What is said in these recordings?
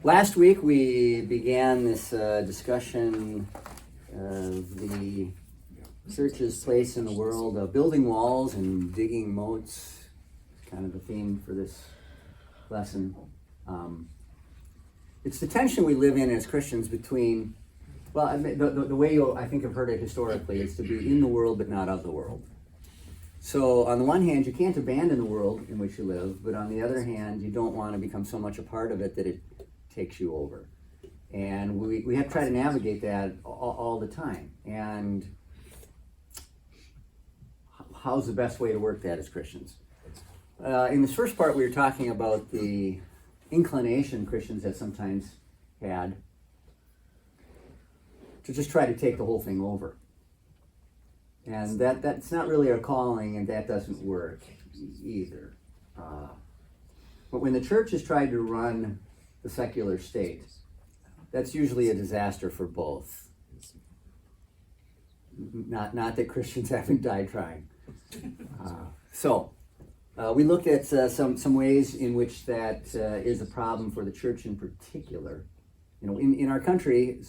Last week we began this discussion of the church's place in the world, building walls and digging moats, kind of the theme for this lesson. It's the tension we live in as Christians between, well, the way you, I think, have heard it historically is to be in the world but not of the world. So on the one hand, you can't abandon the world in which you live, but on the other hand, you don't want to become so much a part of it that it takes you over. And we have to try to navigate that all the time. And how's the best way to work that as Christians? In this first part, we were talking about the inclination Christians have sometimes had to just try to take the whole thing over. And that's not really our calling, and that doesn't work either. But when the church has tried to run the secular state, that's usually a disaster for both. Not that Christians haven't died trying. So we looked at some ways in which that is a problem for the church in particular. You know, in our country,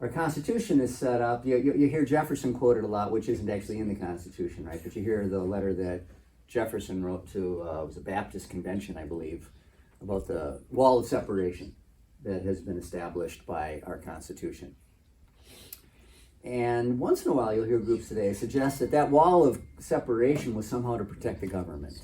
our Constitution is set up, you hear Jefferson quoted a lot, which isn't actually in the Constitution, right? But you hear the letter that Jefferson wrote to, it was a Baptist convention, I believe, about the wall of separation that has been established by our Constitution. And once in a while, you'll hear groups today suggest that that wall of separation was somehow to protect the government.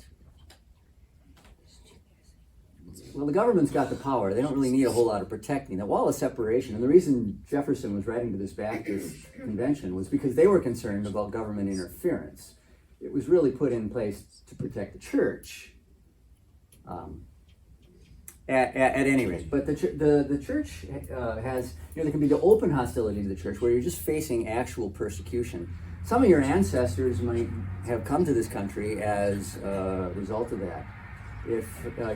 Well, the government's got the power. They don't really need a whole lot of protecting. That wall of separation, and the reason Jefferson was writing to this Baptist convention was because they were concerned about government interference. It was really put in place to protect the church, at any rate. But the church has, there can be the open hostility to the church where you're just facing actual persecution. Some of your ancestors might have come to this country as a result of that. If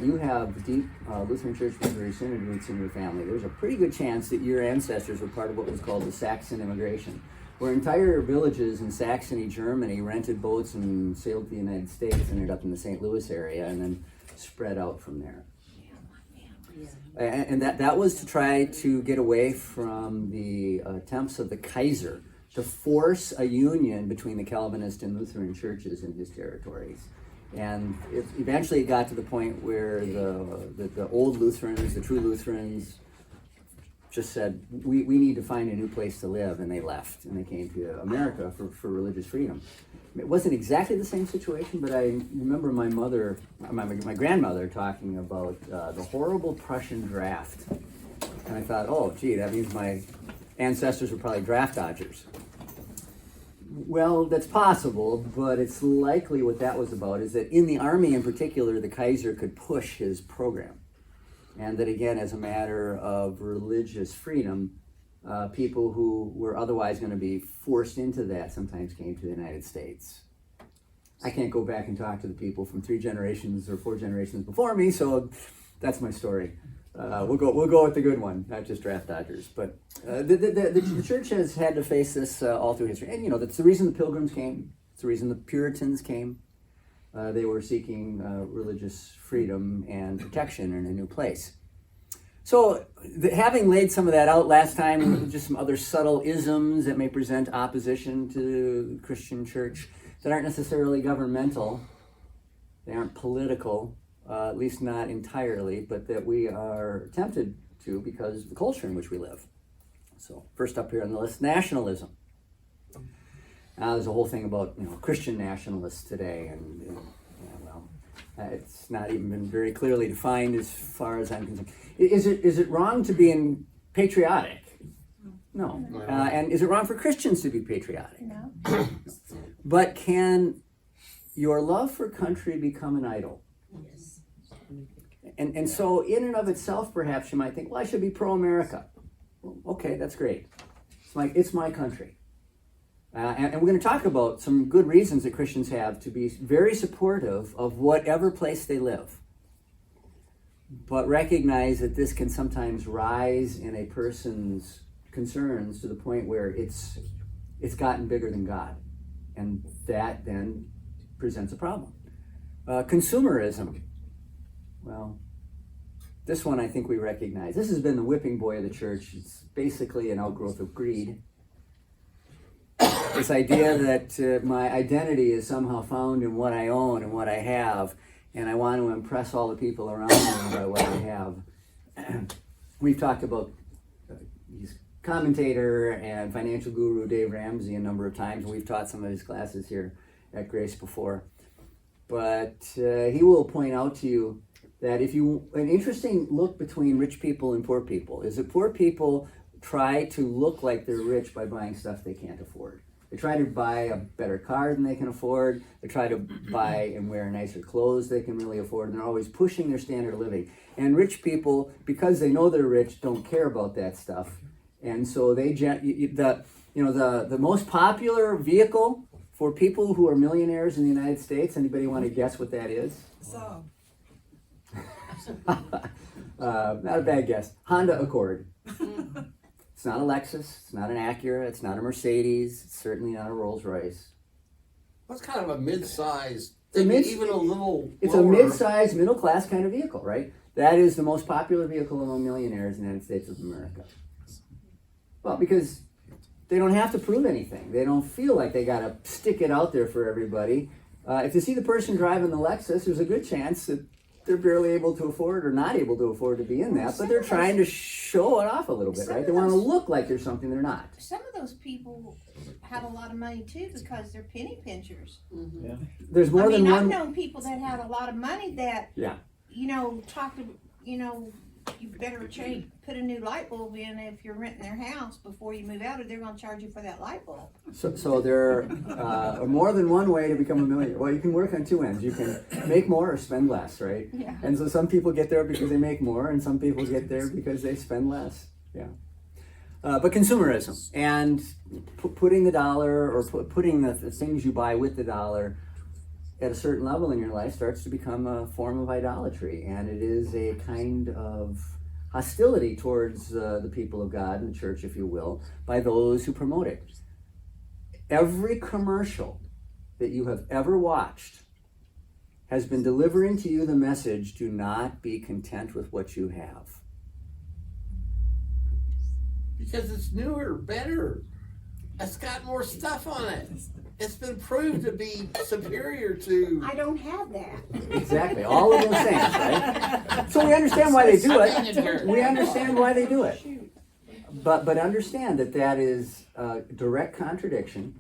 you have deep Lutheran Church Missouri Synod roots in your family, there's a pretty good chance that your ancestors were part of what was called the Saxon immigration, where entire villages in Saxony, Germany, rented boats and sailed to the United States, ended up in the St. Louis area, and then spread out from there. And that was to try to get away from the attempts of the Kaiser to force a union between the Calvinist and Lutheran churches in his territories. And eventually it got to the point where the old Lutherans, the true Lutherans, just said, we need to find a new place to live, and they left, and they came to America for religious freedom. It wasn't exactly the same situation, but I remember my grandmother talking about the horrible Prussian draft. And I thought, oh, gee, that means my ancestors were probably draft dodgers. Well, that's possible, but it's likely what that was about is that in the army in particular, the Kaiser could push his program. And that again, as a matter of religious freedom, people who were otherwise going to be forced into that sometimes came to the United States. I can't go back and talk to the people from 3 generations or 4 generations before me, so that's my story. We'll go with the good one, not just draft dodgers. But the church has had to face this all through history. And that's the reason the Pilgrims came. It's the reason the Puritans came. They were seeking religious freedom and protection in a new place. So having laid some of that out last time, just some other subtle isms that may present opposition to the Christian church that aren't necessarily governmental, they aren't political, at least not entirely, but that we are tempted to because of the culture in which we live. So first up here on the list, nationalism. Now there's a whole thing about Christian nationalists today, and it's not even been very clearly defined as far as I'm concerned. Is it wrong to be patriotic? No. And is it wrong for Christians to be patriotic? No. But can your love for country become an idol? Yes. And so in and of itself, perhaps you might think, well, I should be pro-America. Well, okay, that's great. It's my country. And we're going to talk about some good reasons that Christians have to be very supportive of whatever place they live. But recognize that this can sometimes rise in a person's concerns to the point where it's gotten bigger than God. And that then presents a problem. Consumerism. Well, this one I think we recognize. This has been the whipping boy of the church. It's basically an outgrowth of greed. This idea that my identity is somehow found in what I own and what I have, and I want to impress all the people around me by what I have. We've talked about he's commentator and financial guru Dave Ramsey a number of times. We've taught some of his classes here at Grace before. But he will point out to you that an interesting look between rich people and poor people is that poor people try to look like they're rich by buying stuff they can't afford. They try to buy a better car than they can afford. They try to buy and wear nicer clothes they can really afford. And they're always pushing their standard of living. And rich people, because they know they're rich, don't care about that stuff. And so the most popular vehicle for people who are millionaires in the United States, anybody want to guess what that is? So. Not a bad guess. Honda Accord. It's not a Lexus, it's not an Acura, it's not a Mercedes, it's certainly not a Rolls Royce. What's kind of a mid-size, It's a mid-sized, middle-class kind of vehicle, right? That is the most popular vehicle among millionaires in the United States of America. Well, because they don't have to prove anything. They don't feel like they got to stick it out there for everybody. If you see the person driving the Lexus, there's a good chance that they're barely able to afford or not able to afford to be in that, but they're trying to show it off a little bit, right? They want to look like there's something they're not. Some of those people have a lot of money too because they're penny pinchers. Mm-hmm. Yeah. There's more than one. I've known people that had a lot of money that, Yeah. You better put a new light bulb in if you're renting their house before you move out, or they're going to charge you for that light bulb. So there are more than one way to become a millionaire. Well, you can work on two ends. You can make more or spend less, right? Yeah. And so some people get there because they make more, and some people get there because they spend less. Yeah. But consumerism and putting the dollar or putting the things you buy with the dollar at a certain level in your life starts to become a form of idolatry, and it is a kind of hostility towards the people of God and the church, if you will, by those who promote it. Every commercial that you have ever watched has been delivering to you the message, do not be content with what you have. Because it's newer, better. It's got more stuff on it. It's been proved to be superior to... I don't have that. Exactly, all of those things, right? So we understand why they do it. We understand why they do it. But understand that is a direct contradiction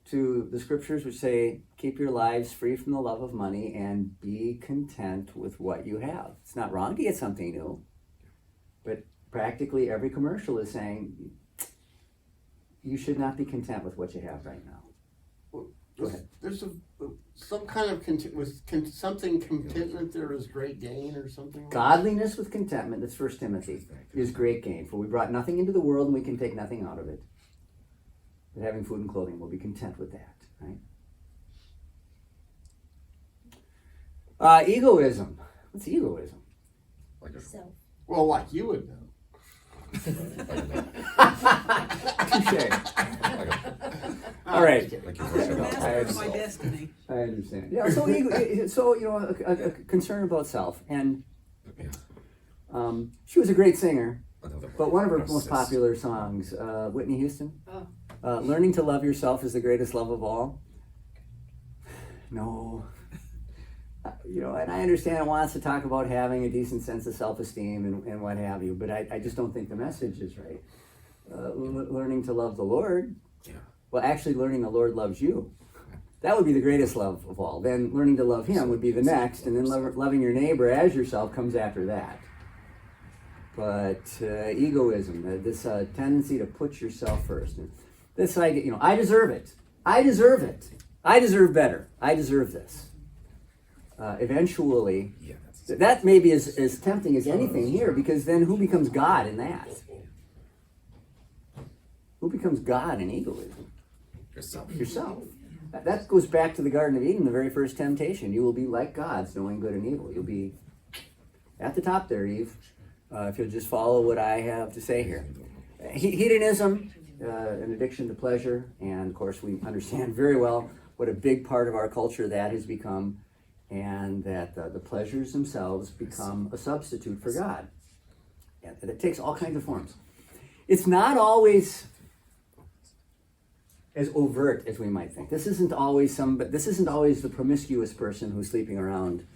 to the scriptures which say, keep your lives free from the love of money and be content with what you have. It's not wrong to get something new, but practically every commercial is saying, you should not be content with what you have right now. Go ahead. There's some kind of contentment there is great gain or something. Godliness with contentment, that's 1 Timothy, is great gain. For we brought nothing into the world and we can take nothing out of it. But having food and clothing, we'll be content with that, right? Egoism. What's egoism? Well, like you would know. Touche. All right. That's my destiny. I understand. Yeah. So, a concern about self, and she was a great singer. But one of her most popular songs, Whitney Houston, "Learning to Love Yourself is the Greatest Love of All." No. And I understand it wants to talk about having a decent sense of self-esteem and what have you, but I just don't think the message is right. Learning to love the Lord, well, actually learning the Lord loves you. That would be the greatest love of all. Then learning to love Him would be the next, and then loving your neighbor as yourself comes after that. But egoism, this tendency to put yourself first. And this idea, I deserve it. I deserve it. I deserve better. I deserve this. Eventually, that may be as tempting as anything here, because then who becomes God in that? Who becomes God in egoism? Yourself. That goes back to the Garden of Eden, the very first temptation. You will be like gods, knowing good and evil. You'll be at the top there, Eve, if you'll just follow what I have to say here. Hedonism, an addiction to pleasure, and of course we understand very well what a big part of our culture that has become, and that the pleasures themselves become a substitute for God. And it takes all kinds of forms. It's not always as overt as we might think. This isn't always the promiscuous person who's sleeping around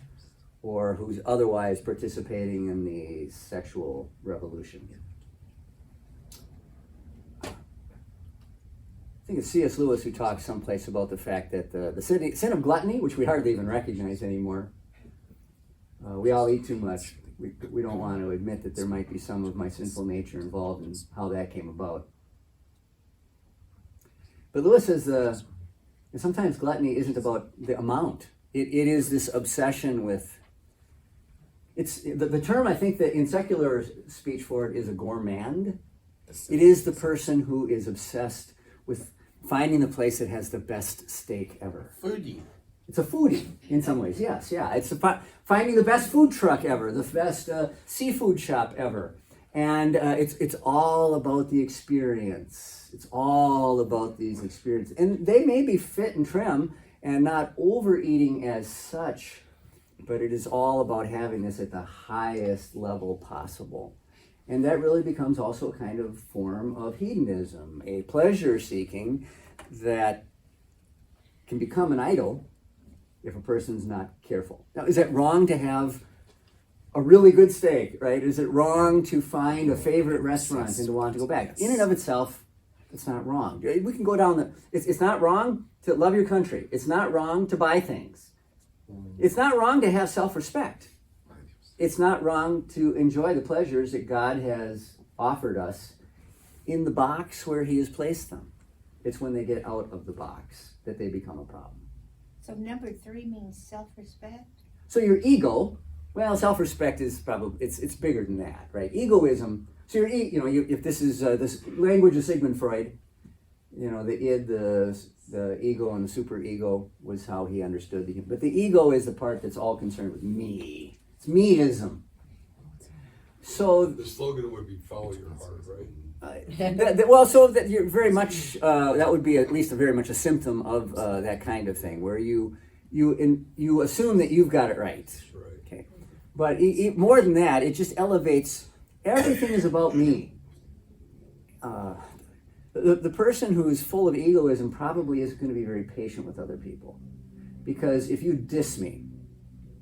or who's otherwise participating in the sexual revolution. I think it's C.S. Lewis who talks someplace about the fact that the sin of gluttony, which we hardly even recognize anymore, we all eat too much. We don't want to admit that there might be some of my sinful nature involved in how that came about. But Lewis says sometimes gluttony isn't about the amount. It is this obsession with, it's the term I think that in secular speech for it is a gourmand. It is the person who is obsessed with finding the place that has the best steak ever. Foodie. It's a foodie in some ways, yes, yeah. It's finding the best food truck ever, the best seafood shop ever. And it's all about the experience. It's all about these experiences. And they may be fit and trim and not overeating as such, but it is all about having this at the highest level possible. And that really becomes also a kind of form of hedonism, a pleasure seeking that can become an idol if a person's not careful. Now, is it wrong to have a really good steak, right? Is it wrong to find a favorite restaurant and to want to go back? In and of itself, it's not wrong. We can go down it's not wrong to love your country. It's not wrong to buy things. It's not wrong to have self-respect. It's not wrong to enjoy the pleasures that God has offered us in the box where he has placed them. It's when they get out of the box that they become a problem. So number 3 means self-respect? So your ego, well, self-respect is probably, it's bigger than that, right? Egoism, so if this is this language of Sigmund Freud, the id, the ego and the superego was how he understood the, but the ego is the part that's all concerned with me. It's meism. So the slogan would be "Follow your heart," right? So that you're very much that would be at least very much a symptom of that kind of thing, where you assume that you've got it right. That's right. Okay, but more than that, it just elevates. Everything is about me. The person who's full of egoism probably isn't going to be very patient with other people, because if you diss me,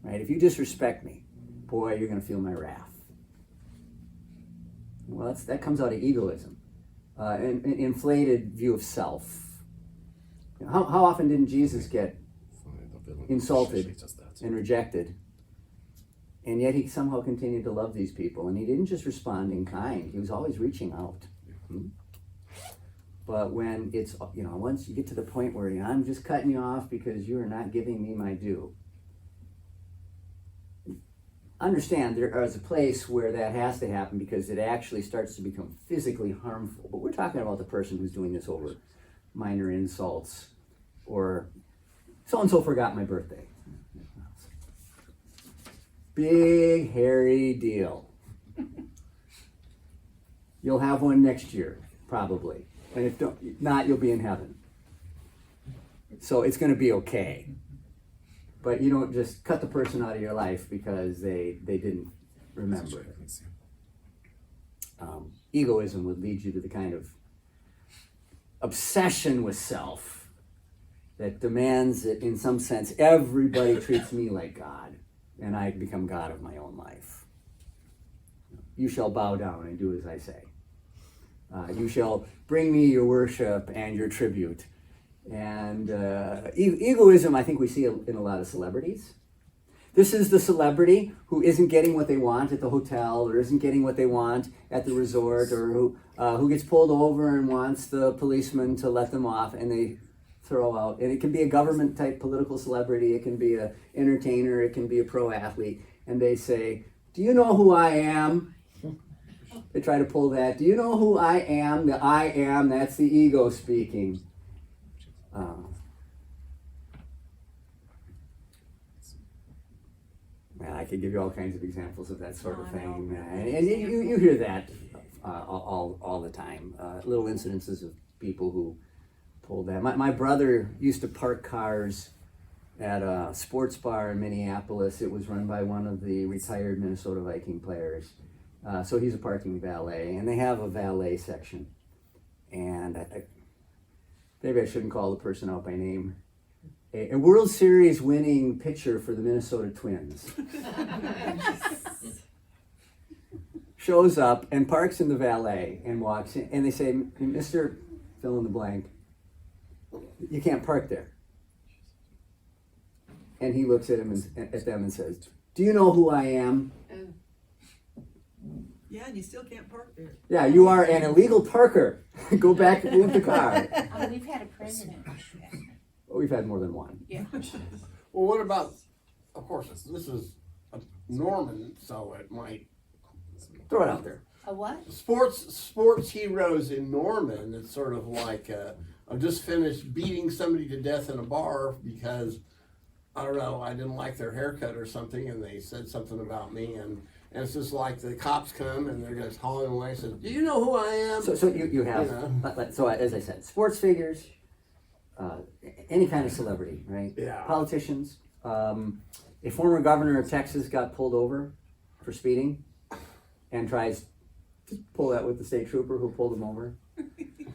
right? If you disrespect me, boy, you're going to feel my wrath. Well, that comes out of egoism, an inflated view of self. How often didn't Jesus get insulted and rejected? And yet he somehow continued to love these people. And he didn't just respond in kind. He was always reaching out. But when it's, once you get to the point where I'm just cutting you off because you are not giving me my due. Understand there is a place where that has to happen because it actually starts to become physically harmful. But we're talking about the person who's doing this over minor insults or so-and-so forgot my birthday. Big, hairy deal. You'll have one next year, probably. And if not, you'll be in heaven. So it's going to be okay. But you don't just cut the person out of your life because they didn't remember. Egoism would lead you to the kind of obsession with self that demands that, in some sense, everybody treats me like God, and I become God of my own life. You shall bow down and do as I say. You shall bring me your worship and your tribute. And egoism, I think we see in a lot of celebrities. This is the celebrity who isn't getting what they want at the hotel, or isn't getting what they want at the resort, or who gets pulled over and wants the policeman to let them off, and they throw out. And it can be a government type political celebrity, it can be an entertainer, it can be a pro athlete, and they say, "Do you know who I am?" They try to pull that. "Do you know who I am?" The I am, that's the ego speaking. I could give you all kinds of examples of that sort of thing, and you hear that all the time. Little incidences of people who pulled that. My brother used to park cars at a sports bar in Minneapolis. It was run by one of the retired Minnesota Viking players. So he's a parking valet, and they have a valet section. And maybe I shouldn't call the person out by name. A World Series winning pitcher for the Minnesota Twins shows up and parks in the valet and walks in, and they say, "Mr. fill in the blank, you can't park there." And he looks at them and says, "Do you know who I am?" Yeah, and you still can't park there. "Yeah, you are an illegal parker. Go back and move the car." Oh, we've had a president. Well, we've had more than one. Yeah. Well, what about, of course, this is a Norman, so it might, Throw it out there. A what? sports heroes in Norman, it's sort of like, I just finished beating somebody to death in a bar because, I don't know, I didn't like their haircut or something, and they said something about me, and it's just like the cops come and they're just hauling away and says, "Do you know who I am?" So you have, so as I said, sports figures, any kind of celebrity, right? Yeah. Politicians. A former governor of Texas got pulled over for speeding and tries to pull that with the state trooper who pulled him over.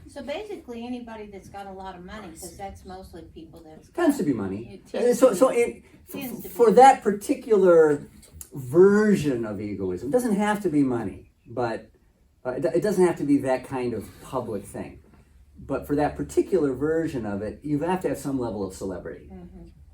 So basically, anybody that's got a lot of money, because that's mostly people that's. Tends to be money. It tends to be. For that particular version of egoism, it doesn't have to be money, but it doesn't have to be that kind of public thing. But for that particular version of it, you have to have some level of celebrity.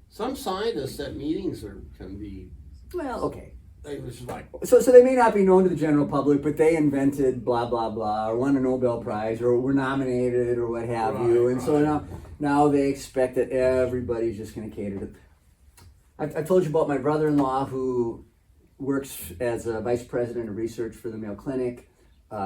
Some scientists at meetings can be, Well, okay. they was like, So they may not be known to the general public, but they invented blah, blah, blah, or won a Nobel Prize, or were nominated, or what have you. And so now they expect that everybody's just going to cater to. I've told you about my brother-in-law who works as a vice president of research for the Mayo Clinic.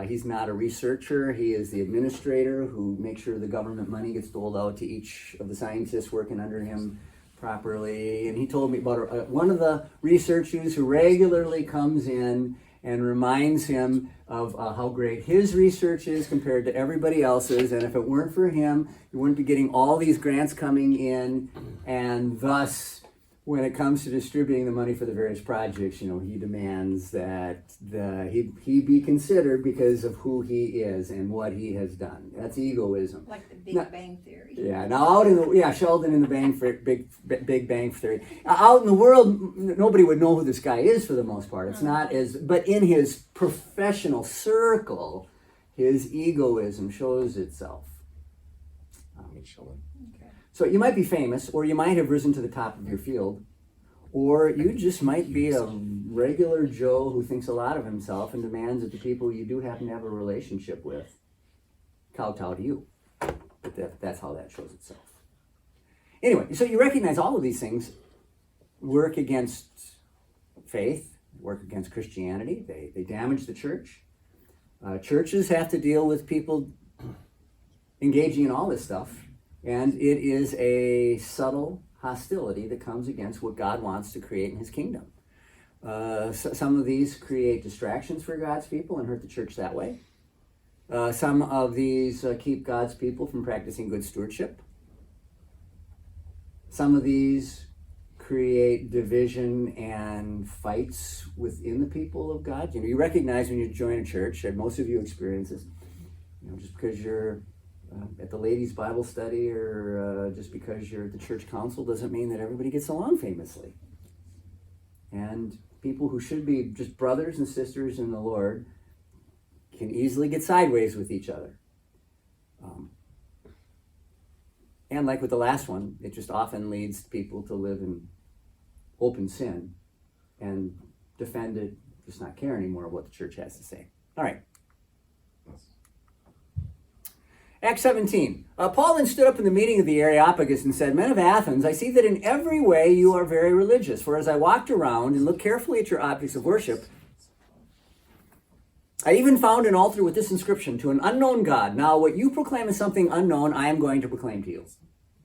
He's not a researcher. He is the administrator who makes sure the government money gets doled out to each of the scientists working under him properly. And he told me about one of the researchers who regularly comes in and reminds him of how great his research is compared to everybody else's. And if it weren't for him, you wouldn't be getting all these grants coming in. And thus, when it comes to distributing the money for the various projects, he demands that he be considered because of who he is and what he has done. That's egoism. Like the Big Bang Theory. Yeah. Now Sheldon in the Big Bang Theory. Out in the world, nobody would know who this guy is for the most part. It's not but in his professional circle, his egoism shows itself. So you might be famous, or you might have risen to the top of your field, or you just might be a regular Joe who thinks a lot of himself and demands that the people you do happen to have a relationship with kowtow to you. But that's how that shows itself. Anyway, so you recognize all of these things work against faith, work against Christianity. They damage the church. Churches have to deal with people engaging in all this stuff. And it is a subtle hostility that comes against what God wants to create in his kingdom. Some of these create distractions for God's people and hurt the church that way. Some of these keep God's people from practicing good stewardship. Some of these create division and fights within the people of God. You recognize when you join a church, and most of you experience this, just because you're at the ladies' Bible study or just because you're at the church council doesn't mean that everybody gets along famously. And people who should be just brothers and sisters in the Lord can easily get sideways with each other. And like with the last one, it just often leads people to live in open sin and defend it, just not care anymore what the church has to say. All right. Acts 17. Paul then stood up in the meeting of the Areopagus and said, "Men of Athens, I see that in every way you are very religious. For as I walked around and looked carefully at your objects of worship, I even found an altar with this inscription, 'To an unknown God.' Now what you proclaim is something unknown, I am going to proclaim to you."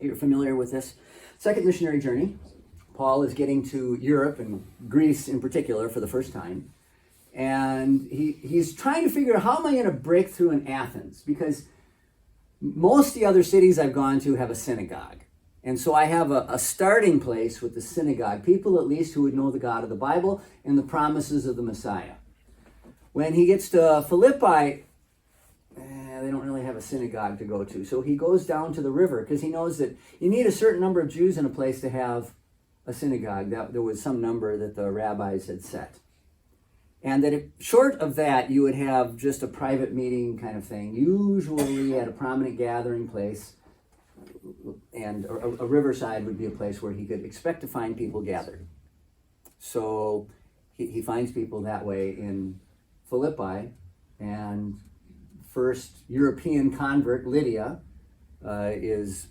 You're familiar with this? Second missionary journey. Paul is getting to Europe and Greece in particular for the first time. And he's trying to figure out, how am I going to break through in Athens? Because Most of the other cities I've gone to have a synagogue. And so I have a starting place with the synagogue, people at least who would know the God of the Bible and the promises of the Messiah. When he gets to Philippi, they don't really have a synagogue to go to. So he goes down to the river because he knows that you need a certain number of Jews in a place to have a synagogue. That there was some number that the rabbis had set. And that short of that, you would have just a private meeting kind of thing, usually at a prominent gathering place. And a riverside would be a place where he could expect to find people gathered. So he finds people that way in Philippi, and first European convert Lydia is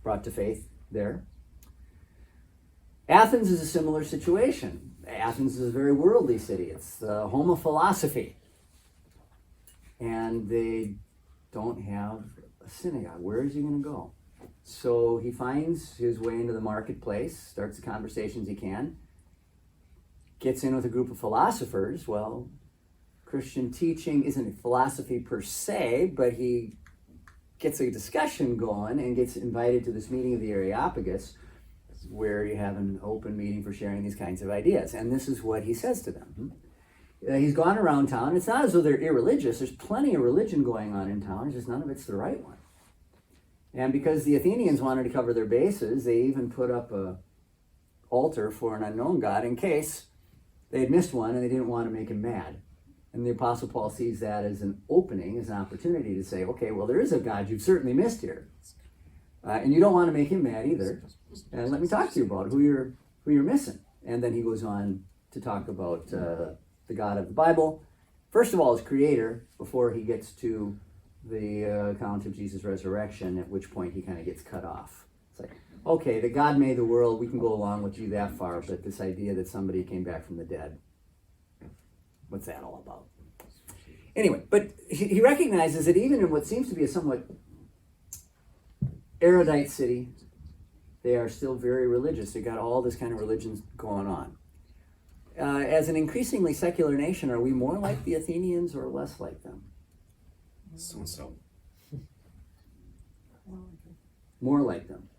brought to faith there. Athens is a similar situation. Athens is a very worldly city. It's the home of philosophy. And they don't have a synagogue. Where is he going to go? So he finds his way into the marketplace, starts the conversations he can, gets in with a group of philosophers. Well, Christian teaching isn't philosophy per se, but he gets a discussion going and gets invited to this meeting of the Areopagus, where you have an open meeting for sharing these kinds of ideas. And this is what he says to them. He's gone around town. It's not as though they're irreligious. There's plenty of religion going on in town. It's just none of it's the right one. And because the Athenians wanted to cover their bases, they even put up a altar for an unknown god in case they had missed one and they didn't want to make him mad. And the Apostle Paul sees that as an opening, as an opportunity to say, okay, well, there is a God you've certainly missed here. And you don't want to make him mad either. And let me talk to you about who you're missing. And then he goes on to talk about the God of the Bible. First of all, as creator, before he gets to the account of Jesus' resurrection, at which point he kind of gets cut off. It's like, okay, that God made the world, we can go along with you that far, but this idea that somebody came back from the dead, what's that all about? Anyway, but he recognizes that even in what seems to be a somewhat erudite city, they are still very religious. They got all this kind of religion going on. As an increasingly secular nation, are we more like the Athenians or less like them? So. More like them.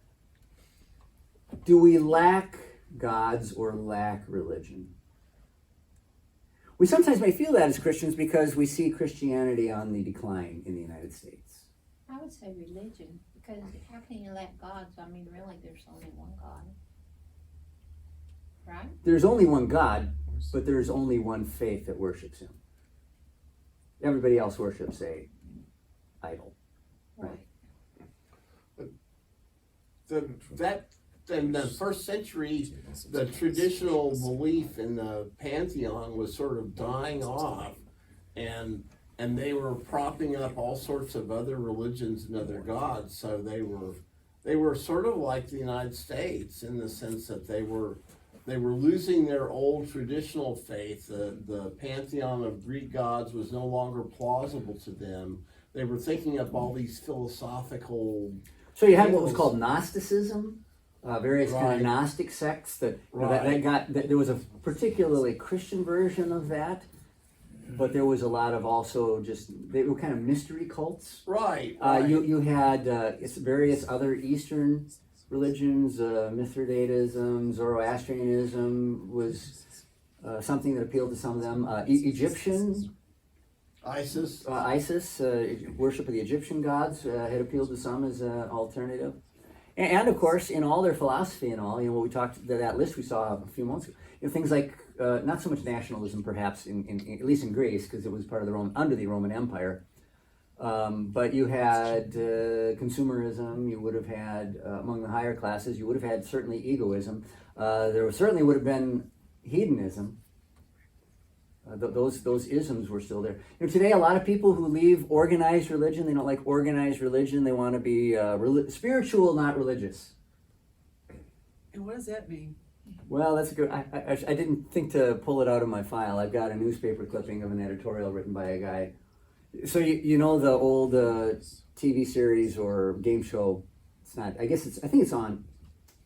Do we lack gods or lack religion? We sometimes may feel that as Christians because we see Christianity on the decline in the United States. I would say religion, because how can you lack gods? I mean, really, there's only one God. Right? There's only one God, but there's only one faith that worships him. Everybody else worships a idol. Right. In the first century, the traditional belief in the pantheon was sort of dying off, and they were propping up all sorts of other religions and other gods. So they were sort of like the United States in the sense that they were losing their old traditional faith. The pantheon of Greek gods was no longer plausible to them. They were thinking up all these philosophical. So you had what was called Gnosticism, various kind Right. of Gnostic sects that Right. there was a particularly Christian version of that, but there was a lot of also just, they were kind of mystery cults. Right. You had various other Eastern religions, Mithridatism, Zoroastrianism was something that appealed to some of them. Egyptian, ISIS. ISIS, worship of the Egyptian gods had appealed to some as an alternative. And of course, in all their philosophy and all, what we talked, that list we saw a few months ago, things like, not so much nationalism perhaps, in at least in Greece, because it was part of under the Roman Empire, but you had consumerism, you would have had, among the higher classes, you would have had certainly egoism. There certainly would have been hedonism. Those isms were still there. Today, a lot of people who leave organized religion, they don't like organized religion. They want to be spiritual, not religious. And what does that mean? Well, that's a good. I didn't think to pull it out of my file. I've got a newspaper clipping of an editorial written by a guy. So you know the old TV series or game show. It's not. I think it's on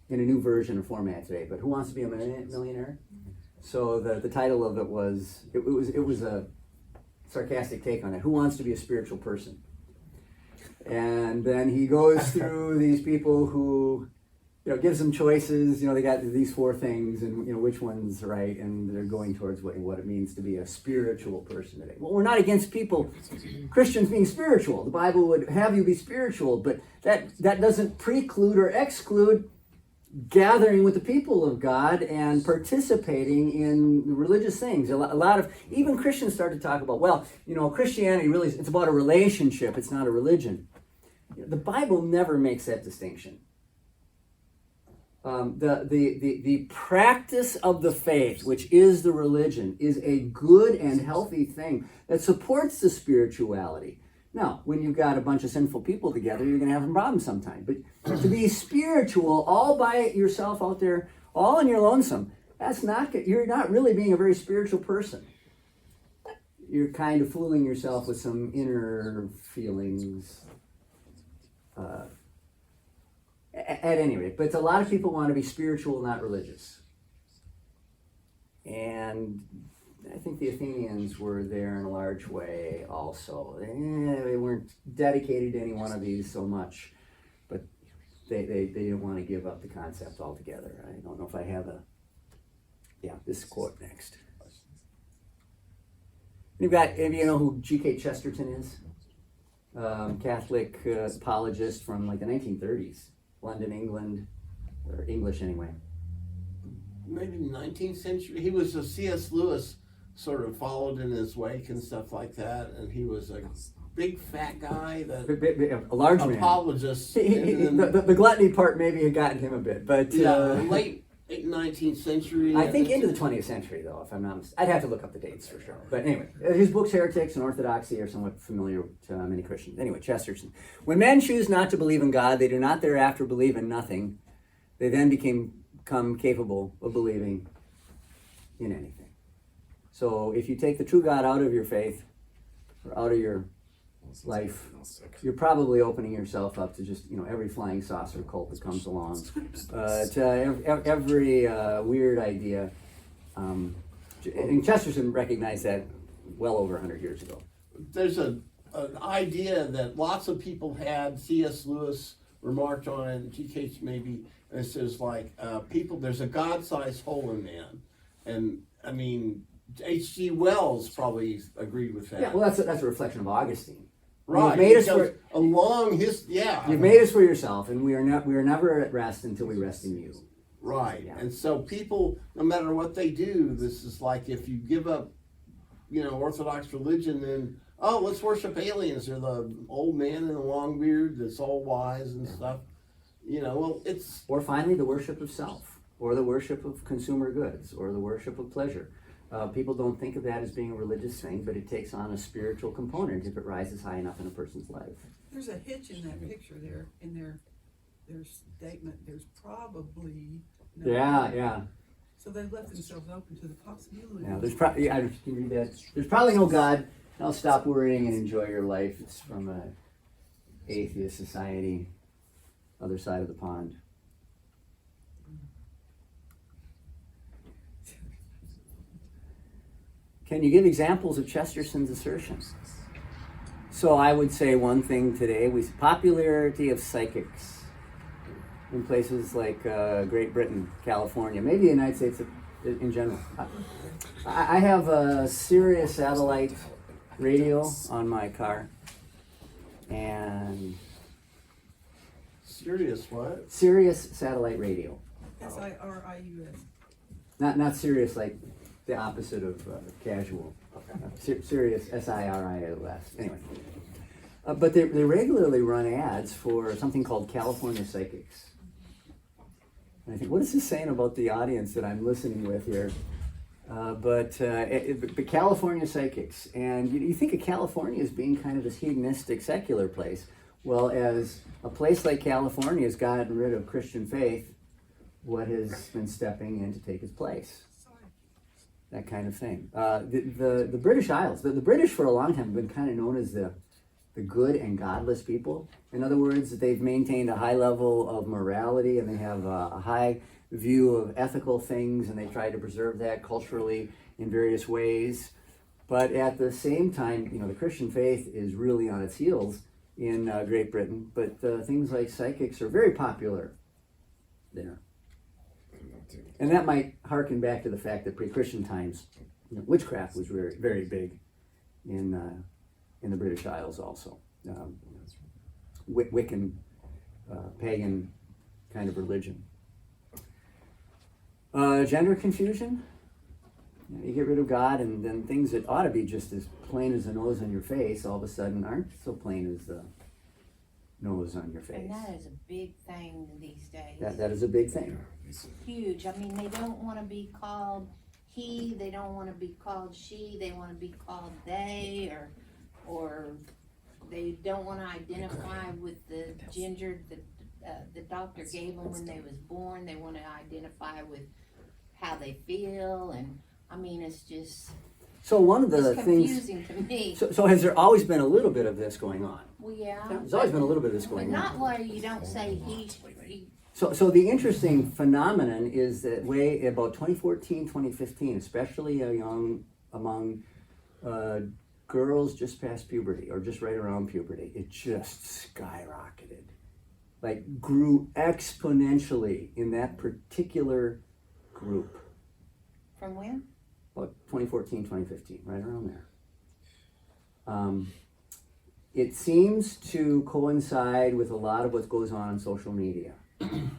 in a new version or format today. But Who Wants to Be a Millionaire? So the title of it was a sarcastic take on it. Who wants to be a spiritual person? And then he goes through these people who, gives them choices. They got these 4 things, and which one's right, and they're going towards what it means to be a spiritual person today. Well, we're not against people, Christians being spiritual. The Bible would have you be spiritual, but that doesn't preclude or exclude gathering with the people of God and participating in religious things. A lot of, even Christians start to talk about, Christianity really, it's about a relationship, it's not a religion. The Bible never makes that distinction. The practice of the faith, which is the religion, is a good and healthy thing that supports the spirituality. Now, when you've got a bunch of sinful people together, you're going to have a problem sometime. But to be spiritual all by yourself out there, all on your lonesome, you're not really being a very spiritual person. You're kind of fooling yourself with some inner feelings. At any rate, but a lot of people want to be spiritual, not religious. And I think the Athenians were there in a large way also. They weren't dedicated to any one of these so much, but they didn't want to give up the concept altogether. I don't know if I have this quote next. You know who G.K. Chesterton is? Catholic apologist from like the 1930s. London, England, or English anyway. Maybe 19th century. He was a C.S. Lewis sort of followed in his wake and stuff like that, and he was a big fat guy, a large man. Apologist. The gluttony part maybe had gotten him a bit, but late 19th century. I think into the 20th century, though, if I'm not mistaken. I'd have to look up the dates for sure. But anyway, his books, Heretics and Orthodoxy, are somewhat familiar to many Christians. Anyway, Chesterton. When men choose not to believe in God, they do not thereafter believe in nothing. They then become capable of believing in anything. So if you take the true God out of your faith, or out of your life, you're probably opening yourself up to just every flying saucer cult that comes along, to every weird idea. And Chesterton recognized that well over 100 years ago. There's an idea that lots of people had. C.S. Lewis remarked on it, G.K. maybe, and it says there's a God-sized hole in man, and I mean H.G. Wells probably agreed with that. Yeah, well, that's a reflection of Augustine. Right. You've made us for You've made us for yourself, and we are never at rest until we rest in you. Right. Yeah. And so people, no matter what they do, this is like if you give up, Orthodox religion, then let's worship aliens or the old man in the long beard that's all wise and stuff. It's Or finally, the worship of self, or the worship of consumer goods, or the worship of pleasure. People don't think of that as being a religious thing, but it takes on a spiritual component if it rises high enough in a person's life. There's a hitch in that picture there, in their statement. There's probably no God. Yeah. So they've left themselves open to the possibility. Yeah, can you read that? There's probably no God. Now stop worrying and enjoy your life. It's from a atheist society, other side of the pond. Can you give examples of Chesterton's assertions? So I would say one thing today was popularity of psychics in places like Great Britain, California, maybe the United States in general. I have a Sirius satellite radio on my car, and serious what? Sirius satellite radio. SIRIUS. Not Sirius like the opposite of casual. Sirius, SIRIUS. Anyway. But they regularly run ads for something called California Psychics. And I think, what is this saying about the audience that I'm listening with here? But California Psychics. And you think of California as being kind of this hedonistic, secular place. Well, as a place like California has gotten rid of Christian faith, what has been stepping in to take its place? That kind of thing. The British Isles, the British for a long time have been kind of known as the good and godless people. In other words, they've maintained a high level of morality, and they have a high view of ethical things, and they try to preserve that culturally in various ways. But at the same time, the Christian faith is really on its heels, in Great Britain, but things like psychics are very popular there. And that might harken back to the fact that pre-Christian times, witchcraft was very, very big in the British Isles also. Wiccan, pagan kind of religion. Gender confusion. You get rid of God, and then things that ought to be just as plain as the nose on your face all of a sudden aren't so plain as the nose on your face. And that is a big thing these days. That is a big thing. Huge. I mean, they don't want to be called he, they don't want to be called she, they want to be called they, or they don't want to identify with the gender that the doctor gave them when they was born. They want to identify with how they feel, and I mean, it's just So one of the it's things. confusing to me. So has there always been a little bit of this going on? Well, yeah. There's always been a little bit of this But going not on. where you don't say he. So the interesting phenomenon is that way about 2014, 2015, especially among girls just past puberty or just right around puberty, it just skyrocketed. Like grew exponentially in that particular group. From when? About 2014, 2015, right around there. It seems to coincide with a lot of what goes on social media.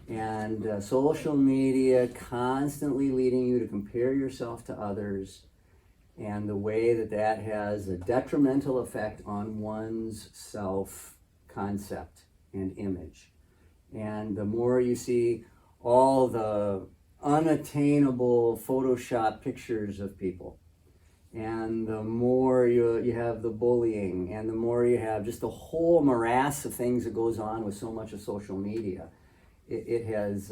And social media constantly leading you to compare yourself to others, and the way that has a detrimental effect on one's self-concept and image. And the more you see all the unattainable Photoshop pictures of people, and the more you have the bullying, and the more you have just the whole morass of things that goes on with so much of social media, it has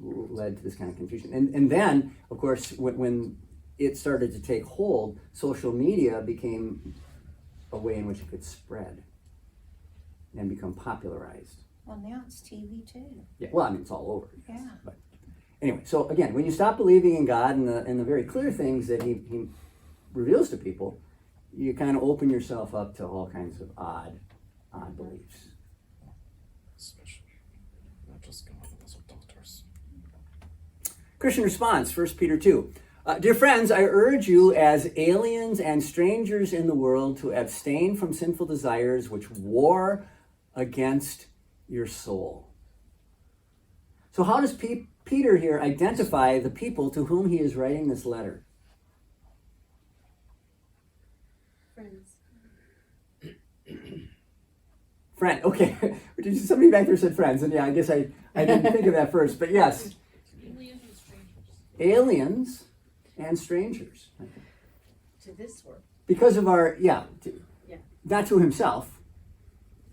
led to this kind of confusion. And then, of course, when it started to take hold, social media became a way in which it could spread and become popularized. Well, now it's TV too. Yeah, well, I mean, it's all over. Yeah. But anyway, so again, when you stop believing in God and the very clear things that he reveals to people, you kind of open yourself up to all kinds of odd beliefs. Especially not just God, but also doctors. Christian response, 1 Peter 2. Dear friends, I urge you as aliens and strangers in the world to abstain from sinful desires which war against your soul. So how does Peter here identify the people to whom he is writing this letter? Friends. Friend, okay. Somebody back there said friends, and yeah, I guess I didn't think of that first, but yes. Aliens and strangers. Aliens and strangers. To this world. Because of our, not to himself,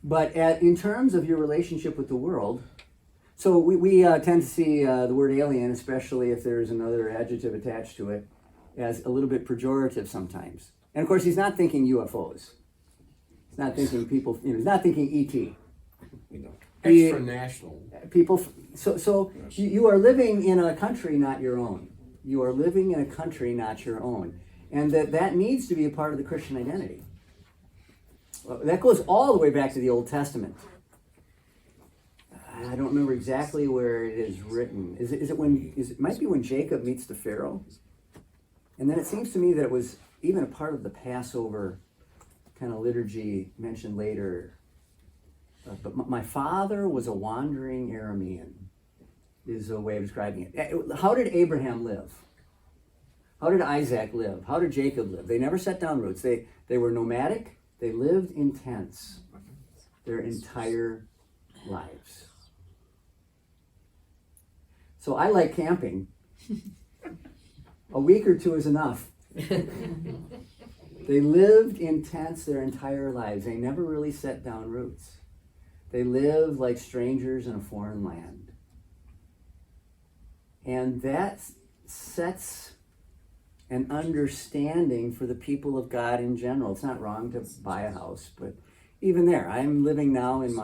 but in terms of your relationship with the world. So we tend to see the word alien, especially if there's another adjective attached to it, as a little bit pejorative sometimes. And of course, he's not thinking UFOs. He's not thinking people, he's not thinking ET. We know. Extra national. People, so you are living in a country not your own. You are living in a country not your own. And that needs to be a part of the Christian identity. That goes all the way back to the Old Testament. I don't remember exactly where it is written. It might be when Jacob meets the Pharaoh? And then it seems to me that it was even a part of the Passover kind of liturgy mentioned later. But my father was a wandering Aramean, is a way of describing it. How did Abraham live? How did Isaac live? How did Jacob live? They never set down roots. They were nomadic. They lived in tents their entire lives. So I like camping. A week or two is enough. They lived in tents their entire lives. They never really set down roots. They lived like strangers in a foreign land. And that sets an understanding for the people of God in general. It's not wrong to buy a house, but even there, I'm living now in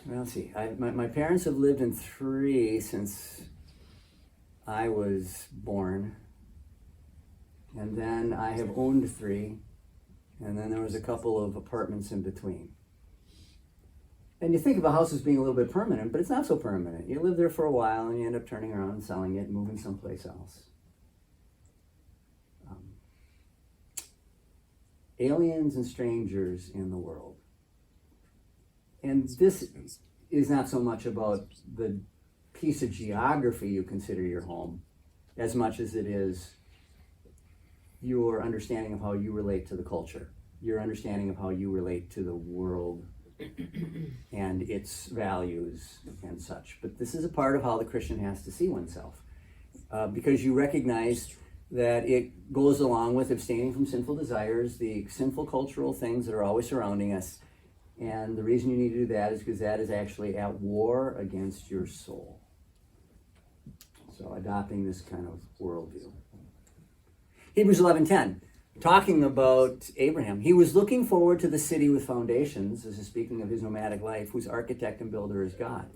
let's see, my parents have lived in 3 since I was born. And then I have owned 3. And then there was a couple of apartments in between. And you think of a house as being a little bit permanent, but it's not so permanent. You live there for a while and you end up turning around and selling it and moving someplace else. Aliens and strangers in the world. And this is not so much about the piece of geography you consider your home, as much as it is your understanding of how you relate to the culture, your understanding of how you relate to the world and its values and such. But this is a part of how the Christian has to see oneself, because you recognize that it goes along with abstaining from sinful desires, the sinful cultural things that are always surrounding us. And the reason you need to do that is because that is actually at war against your soul. So adopting this kind of worldview. Hebrews 11:10, talking about Abraham. He was looking forward to the city with foundations, this is speaking of his nomadic life, whose architect and builder is God.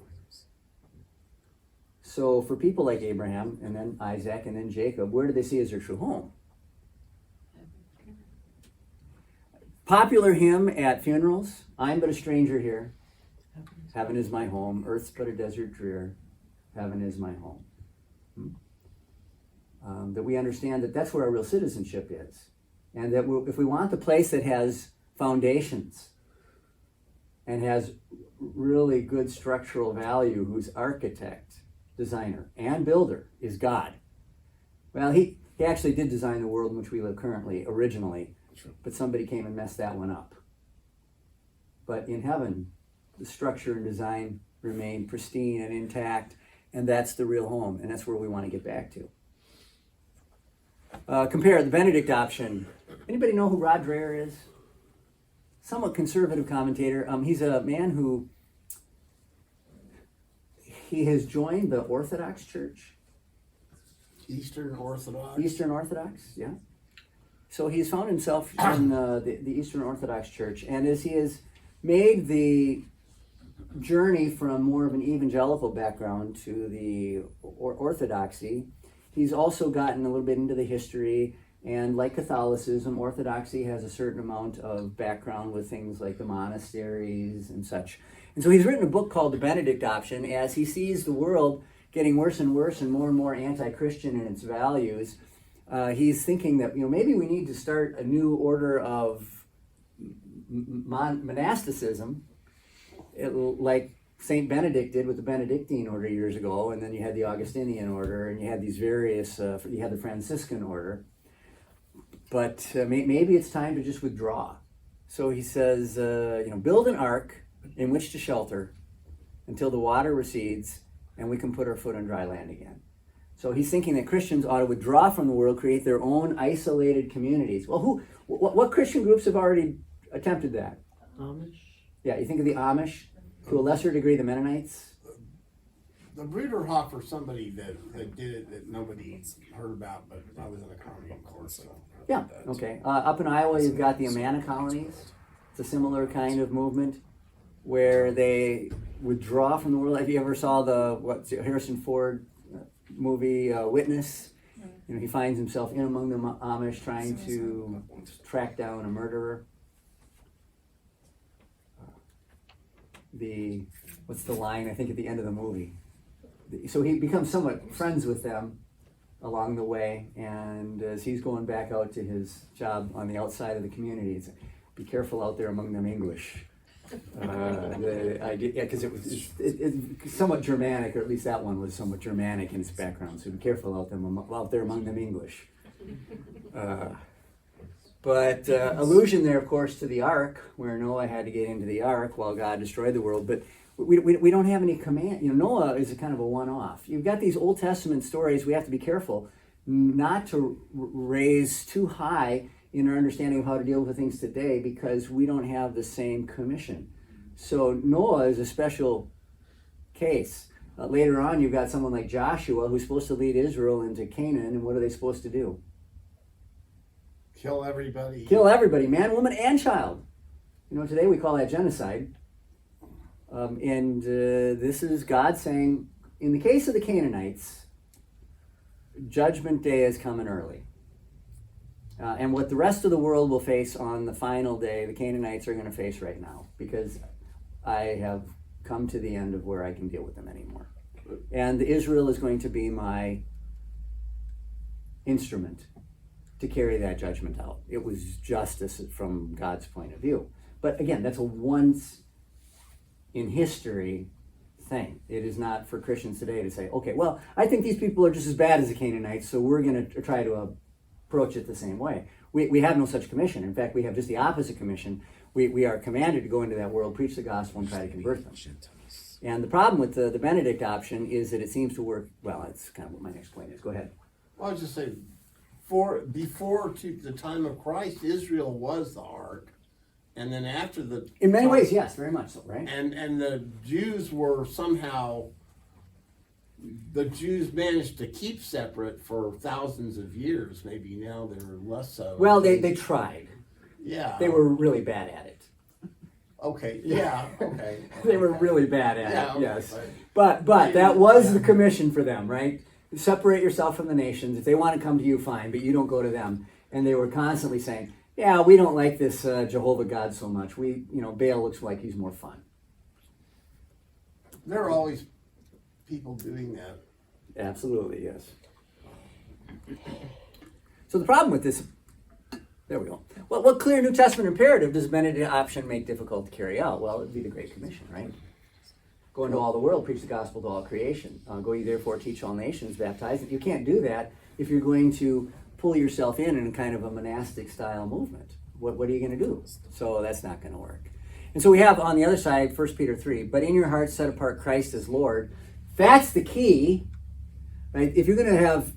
So for people like Abraham, and then Isaac, and then Jacob, where do they see as their true home? Popular hymn at funerals, I'm but a stranger here. Heaven is my home, earth's but a desert drear. Heaven is my home. That we understand that that's where our real citizenship is. And that if we want the place that has foundations and has really good structural value, whose architect, designer, and builder is God. Well, he actually did design the world in which we live currently, originally, but somebody came and messed that one up. But in heaven, the structure and design remain pristine and intact, and that's the real home, and that's where we want to get back to. Compare the Benedict option. Anybody know who Rod Dreher is? Somewhat conservative commentator. He's a man who he has joined the Orthodox Church. Eastern Orthodox. Eastern Orthodox, yeah. So he's found himself in the Eastern Orthodox Church, and as he has made the journey from more of an evangelical background to the Orthodoxy, he's also gotten a little bit into the history, and like Catholicism, Orthodoxy has a certain amount of background with things like the monasteries and such. And so he's written a book called The Benedict Option as he sees the world getting worse and worse and more anti-Christian in its values. He's thinking that maybe we need to start a new order of monasticism, like Saint Benedict did with the Benedictine order years ago, and then you had the Augustinian order, and you had these various, you had the Franciscan order. But maybe it's time to just withdraw. So he says, build an ark in which to shelter until the water recedes and we can put our foot on dry land again. So he's thinking that Christians ought to withdraw from the world, create their own isolated communities. Well, what Christian groups have already attempted that? Amish? Yeah, you think of the Amish, to a lesser degree the Mennonites. The Bruderhof or somebody that did it that nobody's heard about, but I was in a comedy course. So. Yeah, okay. Up in Iowa, you've got the Amana colonies. It's a similar kind of movement where they withdraw from the world. If you ever saw the Harrison Ford movie Witness, he finds himself in among the Amish trying to track down a murderer. What's the line, I think, at the end of the movie? So he becomes somewhat friends with them along the way, and as he's going back out to his job on the outside of the community, it's, be careful out there among them English. The idea, because it's somewhat Germanic, or at least that one was somewhat Germanic in its background, so be careful out there among them English. But allusion there, of course, to the ark, where Noah had to get into the ark while God destroyed the world. But we don't have any command. Noah is a kind of a one-off. You've got these Old Testament stories. We have to be careful not to raise too high in our understanding of how to deal with things today, because we don't have the same commission. So Noah is a special case. Later on, you've got someone like Joshua who's supposed to lead Israel into Canaan, and what are they supposed to do? Kill everybody. Kill everybody, man, woman, and child. Today we call that genocide. This is God saying, in the case of the Canaanites, Judgment Day is coming early. And what the rest of the world will face on the final day, the Canaanites are going to face right now, because I have come to the end of where I can deal with them anymore. And Israel is going to be my instrument to carry that judgment out. It was justice from God's point of view. But again, that's a once in history thing. It is not for Christians today to say, okay, well, I think these people are just as bad as the Canaanites, so we're going to try to approach it the same way. We have no such commission. In fact, we have just the opposite commission. We are commanded to go into that world, preach the gospel, and try to convert them. And the problem with the Benedict option is that it seems to work, well, that's kind of what my next point is. Go ahead. Well, I was just saying, before to the time of Christ, Israel was the ark, and then after the In many ways, yes, very much so, right? and the Jews were somehow, the Jews managed to keep separate for thousands of years. Maybe now they're less so. Well, they tried. Yeah. They were really bad at it. Okay. Yeah. Okay. They were really bad at Yeah, it, okay, yes. but- But that was the commission for them, right? Separate yourself from the nations. If they want to come to you, fine, but you don't go to them. And they were constantly saying, yeah, we don't like this Jehovah God so much. Baal looks like he's more fun. There are always people doing that. Absolutely, yes. So the problem with this, there we go. Well, what clear New Testament imperative does Benedict option make difficult to carry out? Well, it would be the Great Commission, right? Go into all the world, preach the gospel to all creation. Go ye therefore, teach all nations, baptize. You can't do that if you're going to pull yourself in kind of a monastic style movement. What are you going to do? So that's not going to work. And so we have on the other side, 1 Peter 3, but in your hearts set apart Christ as Lord. That's the key, right? If you're going to have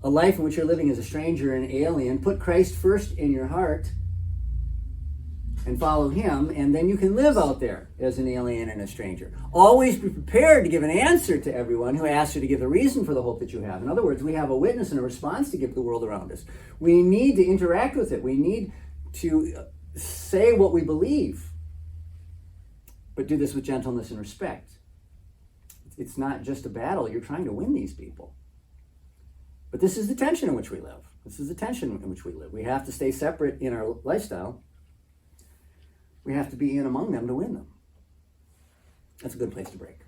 a life in which you're living as a stranger and alien, put Christ first in your heart and follow him, and then you can live out there as an alien and a stranger. Always be prepared to give an answer to everyone who asks you to give the reason for the hope that you have. In other words, we have a witness and a response to give to the world around us. We need to interact with it. We need to say what we believe, but do this with gentleness and respect. It's not just a battle. You're trying to win these people. But this is the tension in which we live. This is the tension in which we live. We have to stay separate in our lifestyle. We have to be in among them to win them. That's a good place to break.